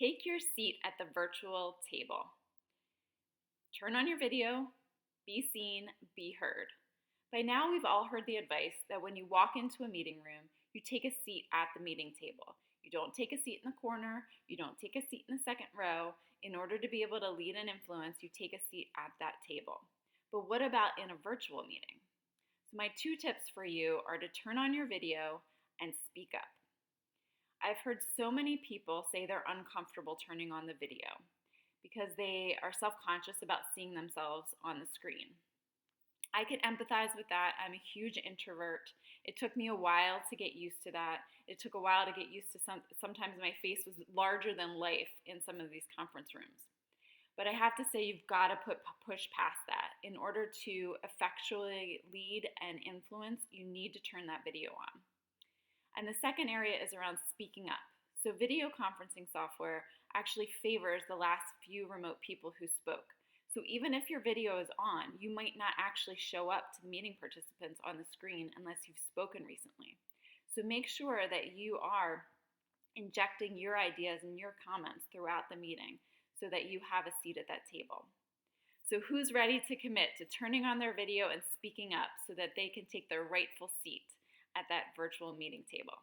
Take your seat at the virtual table. Turn on your video, be seen, be heard. By now, we've all heard the advice that when you walk into a meeting room, you take a seat at the meeting table. You don't take a seat in the corner, you don't take a seat in the second row. In order to be able to lead and influence, you take a seat at that table. But what about in a virtual meeting? So my 2 tips for you are to turn on your video and speak up. I've heard so many people say they're uncomfortable turning on the video because they are self-conscious about seeing themselves on the screen. I can empathize with that. I'm a huge introvert. It took me a while to get used to that. It took a while to get used to sometimes my face was larger than life in some of these conference rooms. But I have to say, you've got to push past that. In order to effectually lead and influence, you need to turn that video on. And the second area is around speaking up. So video conferencing software actually favors the last few remote people who spoke. So even if your video is on, you might not actually show up to the meeting participants on the screen unless you've spoken recently. So make sure that you are injecting your ideas and your comments throughout the meeting so that you have a seat at that table. So who's ready to commit to turning on their video and speaking up so that they can take their rightful seat at that virtual meeting table?